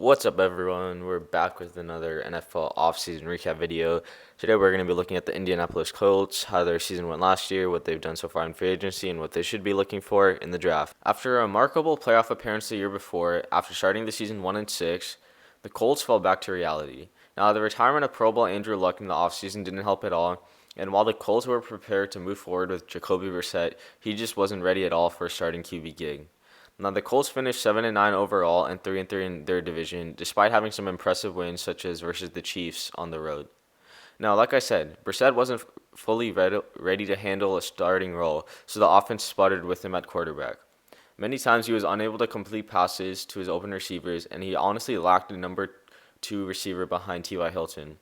What's up, everyone? We're back with another NFL offseason recap video. Today, we're going to be looking at the Indianapolis Colts, how their season went last year, what they've done so far in free agency, and what they should be looking for in the draft. After a remarkable playoff appearance the year before, after starting the season 1-6, the Colts fell back to reality. Now, the retirement of Pro Bowl Andrew Luck in the offseason didn't help at all, and while the Colts were prepared to move forward with Jacoby Brissett, he just wasn't ready at all for a starting QB gig. Now the Colts finished 7-9 overall and 3-3 in their division, despite having some impressive wins such as versus the Chiefs on the road. Now, like I said, Brissett wasn't fully ready to handle a starting role, so the offense sputtered with him at quarterback. Many times he was unable to complete passes to his open receivers, and he honestly lacked a number two receiver behind T.Y. Hilton.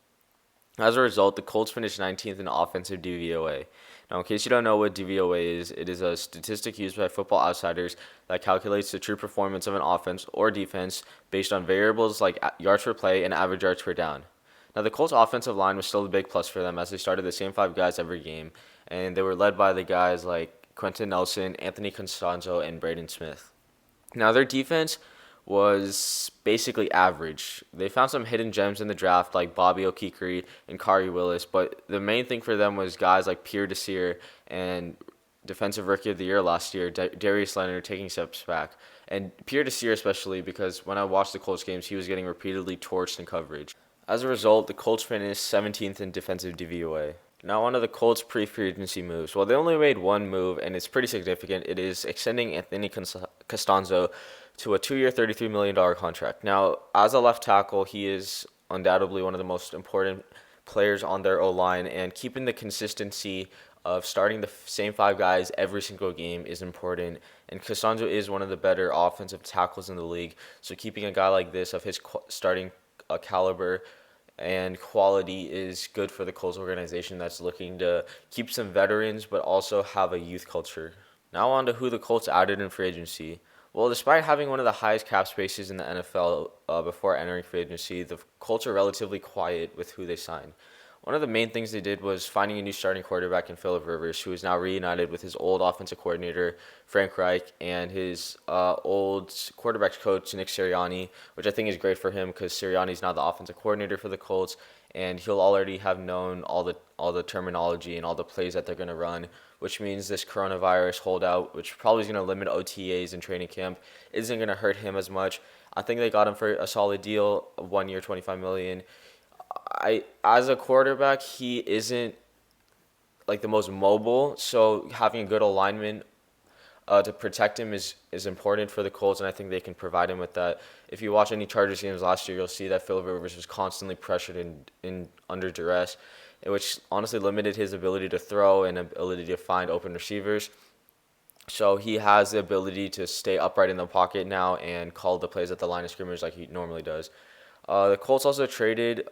As a result, the Colts finished 19th in offensive DVOA. Now, in case you don't know what DVOA is, it is a statistic used by Football Outsiders that calculates the true performance of an offense or defense based on variables like yards per play and average yards per down. Now, the Colts' offensive line was still a big plus for them as they started the same five guys every game, and they were led by the guys like Quentin Nelson, Anthony Costanzo, and Braden Smith. Now, their defense was basically average. They found some hidden gems in the draft like Bobby Okikiri and Kari Willis, but the main thing for them was guys like Pierre Desir and Defensive Rookie of the Year last year, Darius Leonard taking steps back. And Pierre Desir especially because when I watched the Colts games, he was getting repeatedly torched in coverage. As a result, the Colts finished 17th in defensive DVOA. Now, one of the Colts' pre-free agency moves. Well, they only made one move, and it's pretty significant. It is extending Anthony Costanzo to a 2-year, $33 million contract. Now, as a left tackle, he is undoubtedly one of the most important players on their O-line, and keeping the consistency of starting the same five guys every single game is important. And Costanzo is one of the better offensive tackles in the league, so keeping a guy like this of his starting caliber and quality is good for the Colts organization that's looking to keep some veterans but also have a youth culture. Now on to who the Colts added in free agency. Well, despite having one of the highest cap spaces in the NFL before entering free agency, the Colts are relatively quiet with who they signed. One of the main things they did was finding a new starting quarterback in Phillip Rivers, who is now reunited with his old offensive coordinator, Frank Reich, and his old quarterbacks coach, Nick Sirianni, which I think is great for him because Sirianni is now the offensive coordinator for the Colts, and he'll already have known all the terminology and all the plays that they're going to run, which means this coronavirus holdout, which probably is going to limit OTAs and training camp, isn't going to hurt him as much. I think they got him for a solid deal, 1 year, $25 million. As a quarterback, he isn't like the most mobile, so having a good alignment to protect him is important for the Colts, and I think they can provide him with that. If you watch any Chargers games last year, you'll see that Phillip Rivers was constantly pressured in under duress, which honestly limited his ability to throw and ability to find open receivers. So he has the ability to stay upright in the pocket now and call the plays at the line of scrimmage like he normally does. The Colts also traded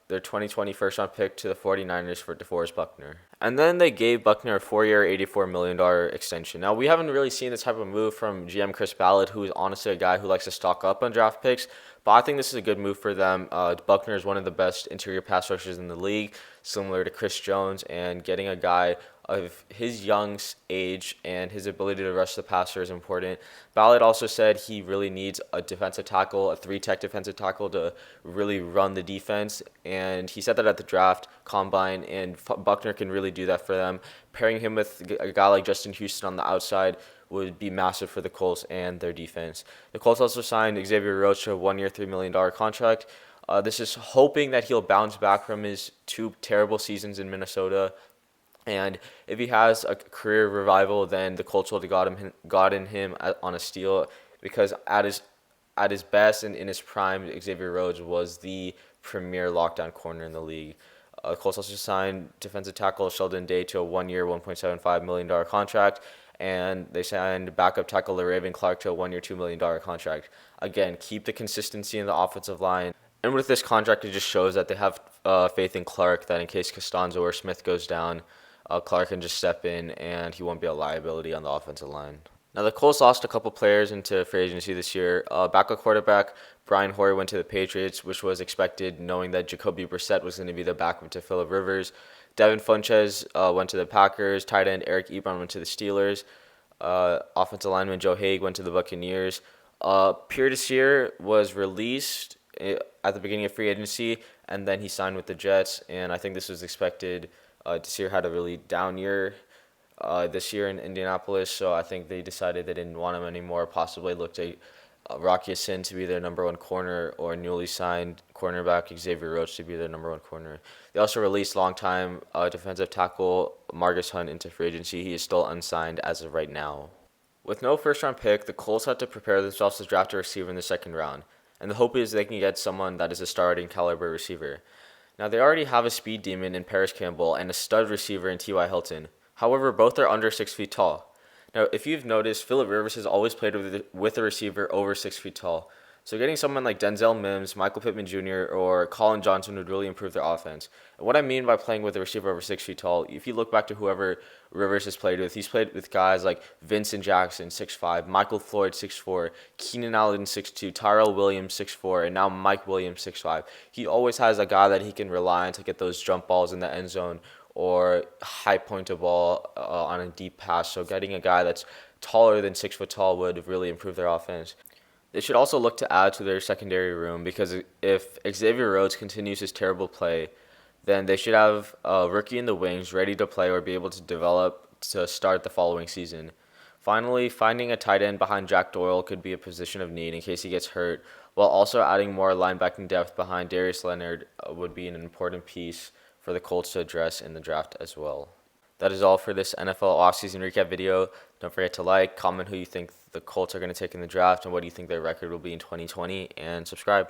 their 2020 first-round pick to the 49ers for DeForest Buckner. And then they gave Buckner a 4-year, $84 million extension. Now, we haven't really seen this type of move from GM Chris Ballard, who is honestly a guy who likes to stock up on draft picks. But I think this is a good move for them. Buckner is one of the best interior pass rushers in the league, similar to Chris Jones, and getting a guy of his young age and his ability to rush the passer is important. Ballard also said he really needs a defensive tackle, a three-tech defensive tackle to really run the defense, and he said that at the draft combine, and Buckner can really do that for them. Pairing him with a guy like Justin Houston on the outside would be massive for the Colts and their defense. The Colts also signed Xavier Rhodes to a 1-year, $3 million contract. This is hoping that he'll bounce back from his two terrible seasons in Minnesota. And if he has a career revival, then the Colts would have gotten him on a steal because at his best and in his prime, Xavier Rhodes was the premier lockdown corner in the league. The Colts also signed defensive tackle Sheldon Day to a 1-year, $1.75 million contract, and they signed backup tackle LaRaven Clark to a 1-year, $2 million contract. Again, keep the consistency in the offensive line. And with this contract, it just shows that they have faith in Clark, that in case Costanzo or Smith goes down, Clark can just step in and he won't be a liability on the offensive line. Now, the Colts lost a couple players into free agency this year. Backup quarterback Brian Hoyer went to the Patriots, which was expected knowing that Jacoby Brissett was going to be the backup to Phillip Rivers. Devin Funchess went to the Packers. Tight end Eric Ebron went to the Steelers. Offensive lineman Joe Haig went to the Buccaneers. Pierre Desir was released at the beginning of free agency, and then he signed with the Jets. And I think this was expected. Desir had a really down year this year in Indianapolis, so I think they decided they didn't want him anymore. Possibly looked at Rocky Sin to be their number one corner, or newly signed cornerback Xavier Rhodes to be their number one corner. They also released longtime defensive tackle Marcus Hunt into free agency. He is still unsigned as of right now. With no first round pick, the Colts had to prepare themselves to draft a receiver in the second round, and the hope is they can get someone that is a starting caliber receiver. Now, they already have a speed demon in Paris Campbell and a stud receiver in T.Y. Hilton. However, both are under 6 feet tall. Now, if you've noticed, Phillip Rivers has always played with a receiver over 6 feet tall. So getting someone like Denzel Mims, Michael Pittman Jr., or Colin Johnson would really improve their offense. And what I mean by playing with a receiver over 6 feet tall, if you look back to whoever Rivers has played with, he's played with guys like Vincent Jackson, 6'5", Michael Floyd, 6'4", Keenan Allen, 6'2", Tyrell Williams, 6'4", and now Mike Williams, 6'5". He always has a guy that he can rely on to get those jump balls in the end zone or high point a ball on a deep pass. So getting a guy that's taller than 6 foot tall would really improve their offense. They should also look to add to their secondary room, because if Xavier Rhodes continues his terrible play, then they should have a rookie in the wings ready to play or be able to develop to start the following season. Finally, finding a tight end behind Jack Doyle could be a position of need in case he gets hurt, while also adding more linebacking depth behind Darius Leonard would be an important piece for the Colts to address in the draft as well. That is all for this NFL offseason recap video. Don't forget to like, comment who you think the Colts are going to take in the draft, and what do you think their record will be in 2020, and subscribe.